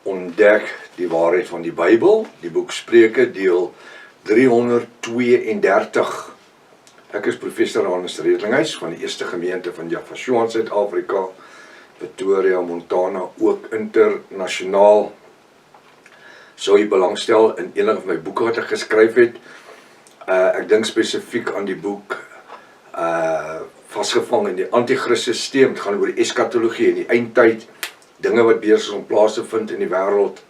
ontdek die waarheid van die Bybel, die boek Spreuke, deel 332. Ek is professor Hannes Redlinghuis van die Eerste Gemeente van Jaffa in Suid-Afrika, Pretoria, Montana, ook internasionaal. Sou jy belangstel in enige van my boeke wat ek geskryf het. Ek dink spesifiek aan die boek Vasgevang in die Antichrist-systeem. Het gaan oor die eskatologie en die eindtyd, dinge wat besig is om plaas te vind in die wêreld.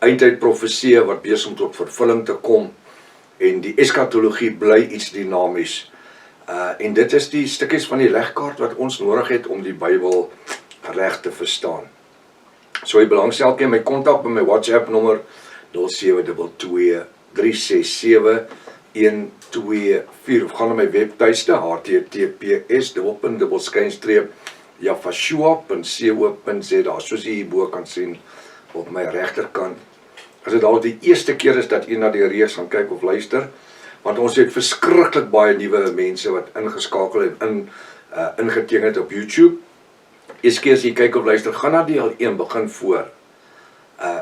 Eindtyd profeseë wat besig om tot vervulling te kom. En die eskatologie bly iets dinamies. En dit is die stukkies van die legkaart wat ons nodig het om die Bybel reg te verstaan. So jy belangstel, kan my kontak by my WhatsApp nommer 0722 367 124 of gaan na my webtuiste https://jaffashua.co.za, soos jy hierbo kan sien op my regterkant. As dit al die eerste keer is dat jy na die reeks gaan kyk of luister, want ons het verskriklik baie nuwe mense wat ingeskakel en ingeteken het op YouTube. Eerste keer as jy kyk of luister, gaan na deel 1, begin voor.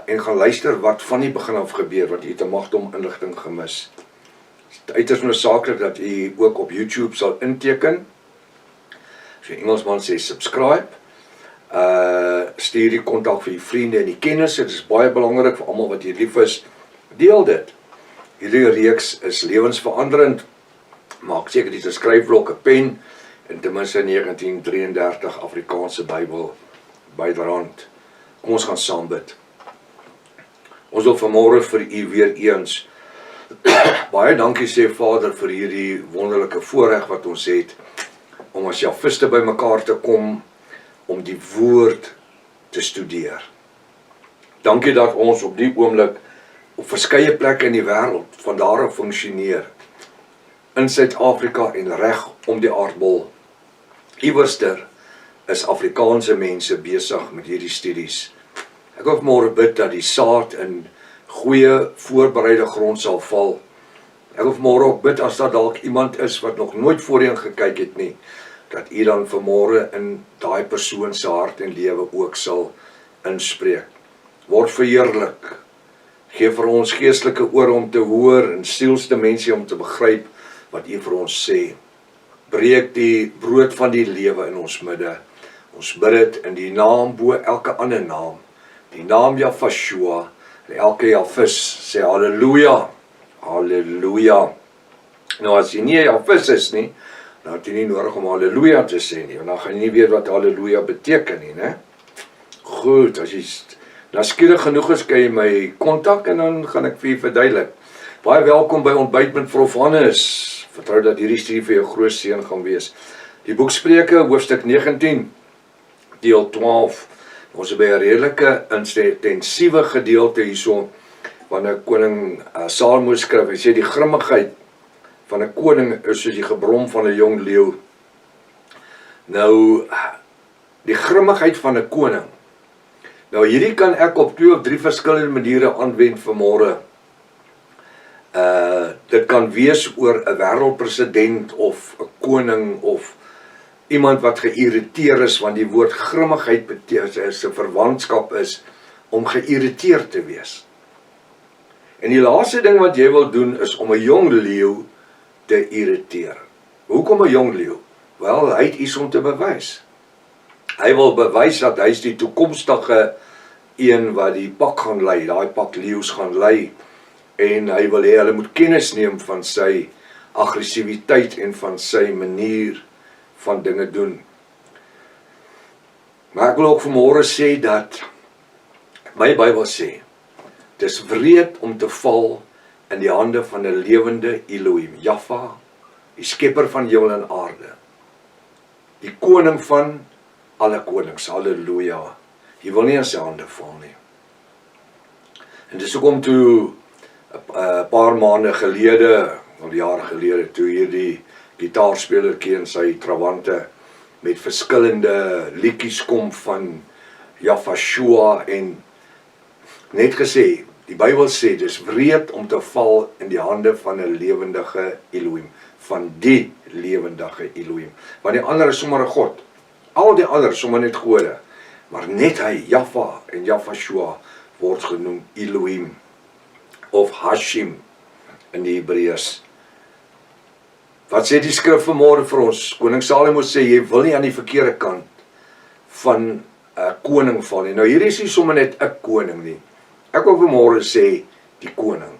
En gaan luister wat van die begin af gebeur, wat jy te magdom inligting gemis. Het uiters noodsaaklik dat jy ook op YouTube sal inteken. As jy Engelsman sê subscribe. Stuur die kontak vir die vriende en die kennisse, dit is baie belangrik vir almal wat jy lief is. Deel dit. Hierdie reeks is lewensveranderend. Maak seker dis 'n skryfblok, 'n pen en ten minste 1933 Afrikaanse Bybel byderhand. Kom ons gaan saam bid. Ons wil vanmôre vir u weer eens baie dankie sê Vader vir hierdie wonderlike voorreg wat ons het om as Jafiste by mekaar te kom om die woord te studeer. Dankie dat ons op die oomblik op verskeie plekke in die wêreld van daar af funksioneer. In Suid-Afrika en reg om die aardbol. Iewerster is Afrikaanse mense besig met hierdie studies. Ek wil vanmôre bid dat die saad in goeie voorbereide grond sal val. Ek wil vanmôre ook bid as daar dalk iemand is wat nog nooit voorheen gekyk het nie, dat u dan vanmôre in daai persoon se hart en lewe ook sal inspreek. Word verheerlik. Gee vir ons geestelike ore om te hoor en sielsdimensie om te begryp wat u vir ons sê. Breek die brood van die lewe in ons midde. Ons bid dit in die naam bo elke ander naam. Die naam Jaffashua. En elke Jafis sê halleluja. Halleluja. Nou as jy nie Jafis is nie, dan het jy nie nodig om halleluja te sê nie, want dan gaan jy nie weet wat halleluja beteken nie, né? Goed, as jy nuuskierig genoeg is, kan jy my kontak en dan gaan ek vir jy verduidelik. Baie welkom by Ontbyt met Prof Hannes. Vertrou dat hierdie studie vir jou groot seën gaan wees. Die boek Spreuke, hoofstuk 19, deel 12. Ons is by 'n redelike intensiewe gedeelte hierso van 'n koning Salomo skryf. Hy sê die grimmigheid van 'n koning is soos die gebrom van 'n jong leeu. Nou, die grimmigheid van 'n koning. Nou, hierdie kan ek op 2 of 3 verskillende maniere aanwend vanmôre. Dit kan wees oor 'n wêreldpresident of 'n koning of iemand wat geïrriteer is, want die woord grimmigheid beteken, sy verwantskap is om geïrriteerd te wees. En die laaste ding wat jy wil doen is om 'n jong leeu te irriteer. Hoekom 'n jong leeu? Wel, hy het iets om te bewys. Hy wil bewys dat hy is die toekomstige een wat die pak gaan lei, daai pak leeu's gaan lei. En hy wil hê hulle moet kennis neem van sy aggressiwiteit en van sy manier van dinge doen. Maar ek wil ook vanmôre sê dat my Bybel sê, dis wreed om te val in die hande van 'n lewende Elohim, Jaffa, die skepper van hemel en aarde. Die koning van alle konings, halleluja. Jy wil nie in sy hande val nie. En dis hoekom toe 'n paar maande gelede, of jare gelede, toe hierdie gitaarspelertjie en sy trawante met verskillende liedjies kom van Jaffashua en net gesê, die Bybel sê, dis wreed om te val in die hande van 'n lewendige Elohim, van die lewendige Elohim. Want die ander is sommer 'n God. Al die ander sommer net gode. Maar net hy, Jaffa en Jafashua, word genoem Elohim of Hashim in die Hebreërs. Wat sê die skrif vanmôre vir ons? Koning Salomo sê, jy wil nie aan die verkeerde kant van 'n koning val nie. Nou hier is nie sommer net 'n koning nie. Ek wil vanmôre sê, die koning.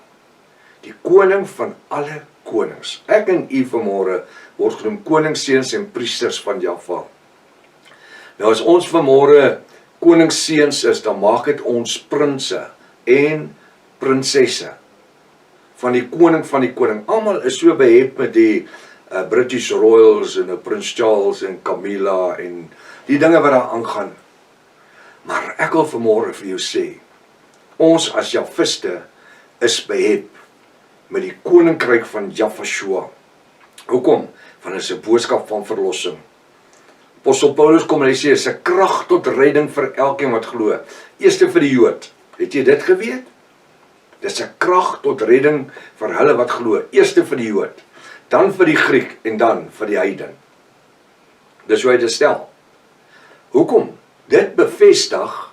Die koning van alle konings. Ek en u vanmôre word genoem koningsseuns en priesters van Jaffa. Nou as ons vanmôre koningsseuns is, dan maak dit ons prinse en prinsesse van die koning. Almal is so behep met die British Royals en Prins Charles en Camilla en die dinge wat daar aangaan. Maar ek wil vanmôre vir jou sê, ons as Jafiste is behep met die koninkryk van Jafashua. Hoekom? Want dit is 'n boodskap van verlossing. Apostel Paulus kom en hy sê, is 'n krag tot redding vir elkeen wat glo. Eerste vir die Jood. Het jy dit geweet? Dis 'n krag tot redding vir hulle wat glo. Eerste vir die Jood, dan vir die Griek en dan vir die heiden. Dis hoe hy dit stel. Hoekom? Dit bevestig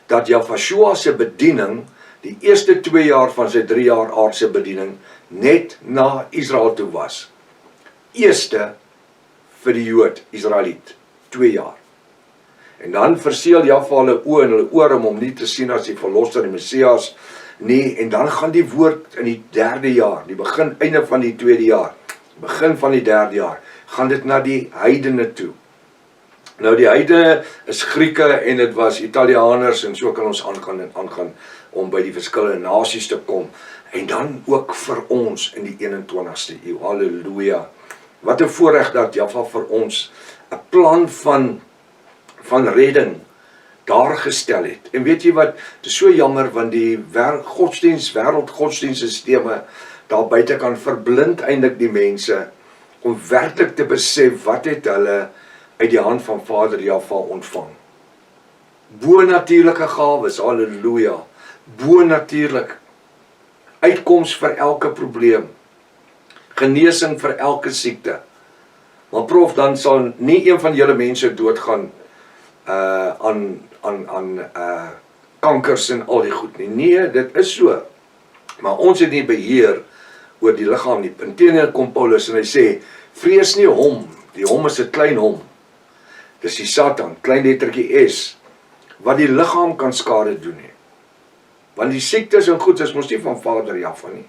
dat Jafashua se bediening, die eerste 2 jaar van sy 3 jaar aardse bediening, net na Israel toe was. Eerste vir die Jood, Israeliet, 2 jaar. En dan verseël Jaffa hulle oë en hulle ore om hom nie te sien as die verlosser, die Messias nie, en dan gaan die woord in die 3de jaar, die einde van die 2de jaar, begin van die 3de jaar, gaan dit na die heidene toe. Nou die heidene is Grieke en dit was Italianers en so kan ons aangaan om by die verskillende nasies te kom. En dan ook vir ons in die 21ste eeu. Halleluja. Wat 'n voorreg dat Jaffa vir ons 'n plan van redding daar gestel het. En weet jy wat, dit is so jammer want die wêreldgodsdienststelsels daar buite kan verblind eintlik die mense om werklik te besef wat het hulle uit die hand van Vader Jaffa ontvang. Bonatuurlike gawes, halleluja. Bonatuurlik. Uitkoms vir elke probleem. Genesing vir elke siekte. Maar prof, dan sal nie een van julle mense doodgaan aan kankers en al die goed nie. Nee, dit is so. Maar ons het nie beheer oor die liggaam nie. Inteendeel kom Paulus en hy sê, vrees nie hom. Die hom is 'n klein hom. Dis die Satan, klein lettertjie S, wat die liggaam kan skade doen nie. Want die siektes en goed is mos nie van Vader Jaffa nie.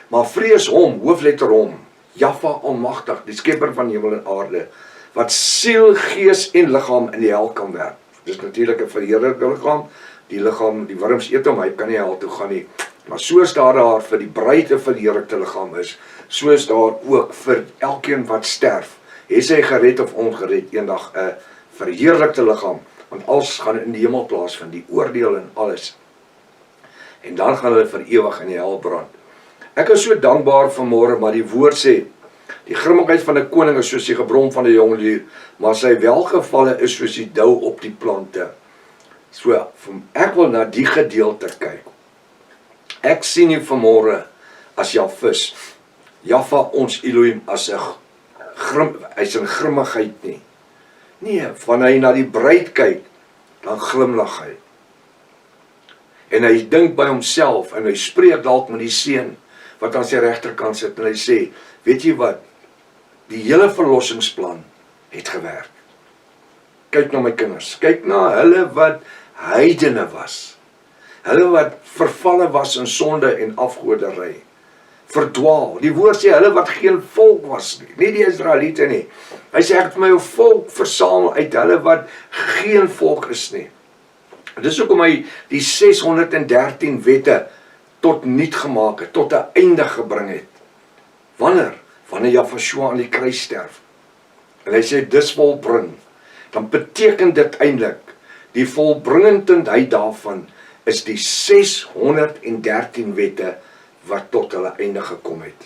Maar vrees hom, hoofletter hom, Jaffa almagtig, die skepper van hemel en aarde, wat siel, gees en liggaam in die hel kan werk. Dis natuurlik 'n verheerlikte liggaam, die liggaam, die wurms eet hom, hy kan nie hel toe gaan nie. Maar soos daar vir die bruid 'n verheerlikte liggaam is, soos daar ook vir elkeen wat sterf, is hy gered of ongered, eendag 'n verheerlikte liggaam, want alles gaan in die hemel plaasvind, die oordeel en alles. En dan gaan hulle vir ewig in die hel brand. Ek is so dankbaar vanmôre, maar die woord sê, die grimmigheid van 'n koning is soos die gebrom van 'n jong lier, maar sy welgevalle is soos die dou op die plante. So, ek wil na die gedeelte kyk. Ek sien nie vanmôre as Jafis, Jaffa ons Elohim as 'n hy's in grimmigheid nie. Nee, wanneer hy na die bruid kyk, dan glimlag hy. En hy dink by homself en hy spreek dalk met die seun wat aan sy regterkant sit en hy sê, weet jy wat? Die hele verlossingsplan het gewerk. Kyk na my kinders, kyk na hulle wat heidene was. Hulle wat vervalle was in sonde en afgoderry. Verdwaal. Die woord sê hulle wat geen volk was nie, nie die Israeliete nie. Hy sê ek het my 'n volk versamel uit hulle wat geen volk is nie. Dis hoekom hy die 613 wette tot niet gemaak het, tot 'n einde gebring het. Wanneer Jafashua aan die kruis sterf. En hy sê dis volbring. Dan beteken dit eintlik die volbringendheid daarvan is die 613 wette wat tot hulle einde gekom het.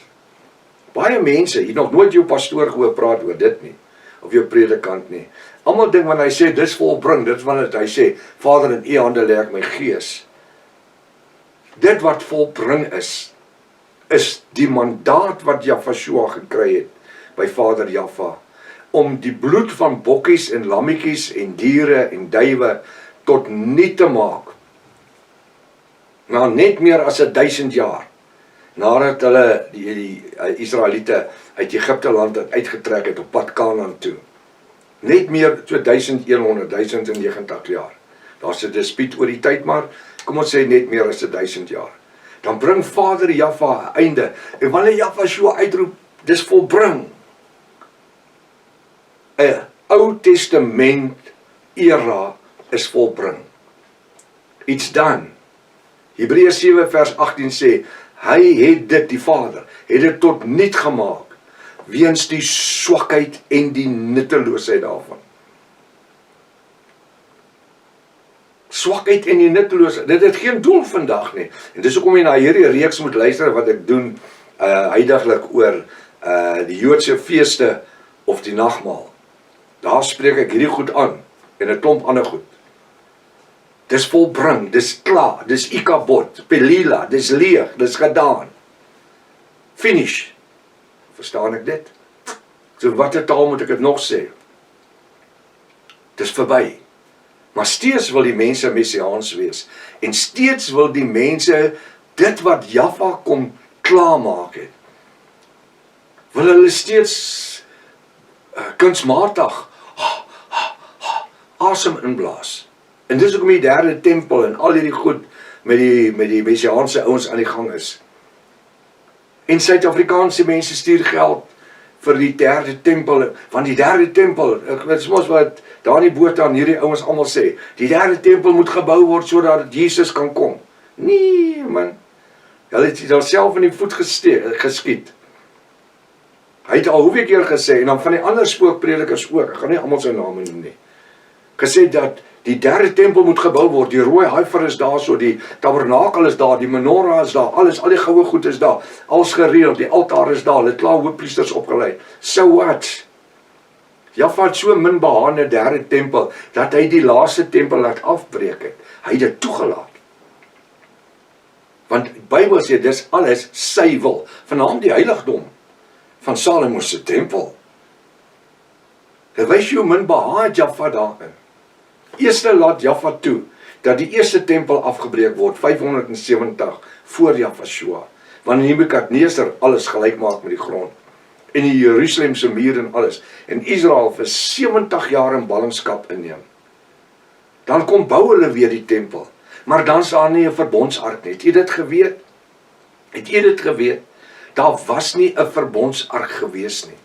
Baie mense, jy nog nooit jou pastoor gehoor praat oor dit nie, of jou predikant nie. Almal dink wanneer hy sê dis volbring, dit wanneer hy sê Vader, in u hande lê ek my gees. Dit wat volbring is die mandaat wat Jafashua gekry het by Vader Jaffa om die bloed van bokkies en lammetjies en diere en duwe tot niet te maak. Na net meer as 1000 jaar, nadat hulle die Israeliete uit Egipte land uitgetrek het op pad Kanaan toe. Net meer so 1090 jaar. Daar's 'n dispuut oor die tyd, maar kom ons sê net meer as 1000 jaar. Dan bring Vader Jahwe 'n einde. En wanneer Jahwe so uitroep, dis volbring. 'n Ou Testament era is volbring. It's done. Hebreërs 7 vers 18 sê, hy het dit, die Vader, het dit tot niet gemaak, weens die swakheid en die nutteloosheid daarvan. Swakheid en die nutteloosheid, dit het geen doel vandag nie. En dis hoekom jy na hierdie reeks moet luister wat ek doen huidiglik oor die Joodse feeste of die nagmaal. Daar spreek ek hierdie goed aan en 'n klomp ander goed. Dis volbring, dis klaar, dis ikabod, pelila, dis leeg, dis gedaan. Finish. Verstaan ek dit? So watter taal moet ek dit nog sê? Dis verby. Maar steeds wil die mense messiaans wees. En steeds wil die mense dit wat Jahwe kom klaarmaak het. Wil hulle steeds kunsmatig asem inblaas. En dis hoekom die derde tempel en al hierdie goed met die messiaanse ouens aan die gang is. En Suid-Afrikaanse mense stuur geld vir die derde tempel, want die derde tempel, ek weet soms wat daar in die boot aan hierdie ouens almal sê, die derde tempel moet gebou word sodat Jesus kan kom. Nee man, hulle het self in die voet geskiet. Hy het al hoeveel keer gesê, en dan van die ander spookpredikers ook, ek gaan nie almal sy name noem nie, gesê dat die derde tempel moet gebou word, die rooi huifer is daar, so die tabernakel is daar, die menorah is daar, alles, al die goue goed is daar, alles gereël, die altaar is daar, hulle het klaar hoofpriesters opgelei. So what? Jahwe het so min behaag in die derde tempel, dat hy die laaste tempel laat afbreek het. Hy het dit toegelaat. Want die Bybel sê, dis alles sy wil, vanaand die heiligdom van Salomo se tempel. Dit wys jou min behaag Jahwe daarin. Eerste laat Jahwe toe, dat die eerste tempel afgebreek word, 570 voor Jahwe, wanneer Nebukadneser alles gelyk maak met die grond, en die Jerusalemse muur en alles, en Israel vir 70 jaar in ballingskap inneem. Dan kom bou hulle weer die tempel, maar dan is daar nie 'n verbondsark nie. Het jy dit geweet? Het jy dit geweet? Daar was nie 'n verbondsark gewees nie.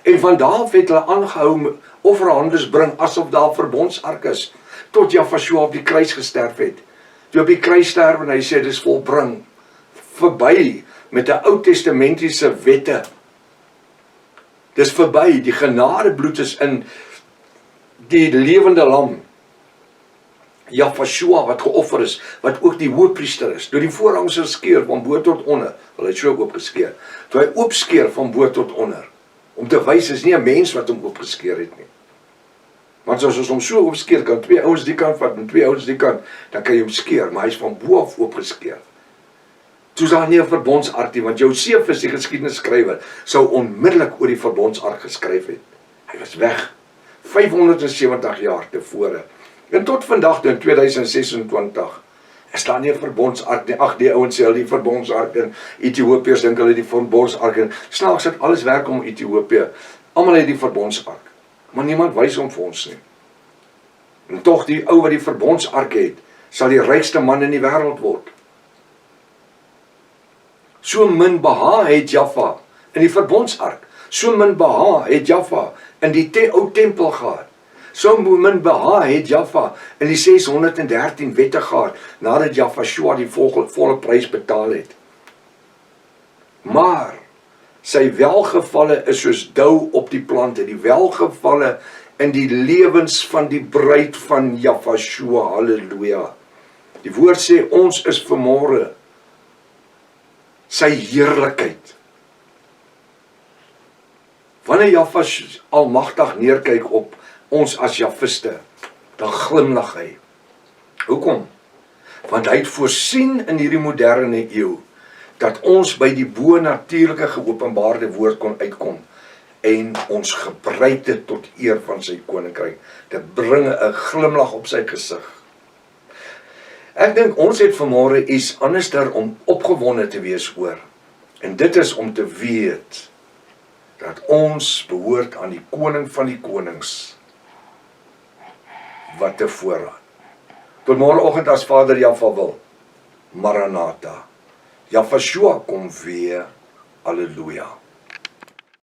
En van daar af het hulle aangehou offerhandes bring asof daar 'n verbondsark is, tot Jahwe op die kruis gesterf het. Toe op die kruis sterf en hy sê dis volbring, verby met 'n Ou Testamentiese wette. Dis verby, die genadebloed is in die lewende lam. Jahwe wat geoffer is, wat ook die hoëpriester is, deur die voorhangsel skeur van bo tot onder, hulle het so oopgeskeur, toe hy oopskeur van bo tot onder, om te wys, is nie 'n mens wat hom oopgeskeur het nie. Want as ons hom so oopskeur, kan 2 ouens die kant vat, en 2 ouens die kant, dan kan jy hom skeer, maar hy is van bo af oopgeskeur. Toe is daar nie 'n verbondsark nie, want Josefus, die geskiedenisskrywer, sou onmiddellik oor die verbondsark geskryf het. Hy was weg, 570 jaar tevore. En tot vandag, in 2026, is daar nie 'n verbondsark nie. Ag, die ouens sê hulle die verbondsark in Ethiopiërs dink hulle die verbondsark en snaaks dat alles werk om Ethiopië. Almal het die verbondsark, maar niemand wys hom vir ons nie. En tog die ou wat die verbondsark het, sal die rykste man in die wêreld word. So min behaag het Jahwe in die verbondsark. So min behaag het Jahwe in die ou tempel gehad. So min behaag het Jahwe in die 613 wette gehad, nadat Jahwe die volle prys betaal het. Maar sy welgevalle is soos dou op die plante, die welgevalle in die lewens van die bruid van Jahwe, halleluja. Die woord sê, ons is vanmôre sy heerlikheid. Wanneer Jahwe almagtig neerkyk op ons as Jahwiste, dan glimlag hy. Hoekom? Want hy het voorsien in hierdie moderne eeu, dat ons by die bo-natuurlike geopenbaarde woord kon uitkom. en ons gebruik dit tot eer van sy koninkryk. Dit bring 'n glimlag op sy gesig. Ek dink ons het vanmôre iets anderster om opgewonde te wees oor. En dit is om te weet dat ons behoort aan die koning van die konings. Wat 'n voorraad. Tot môreoggend as Vader Jahwe wil. Maranatha. Jahwe kom weer. Halleluja.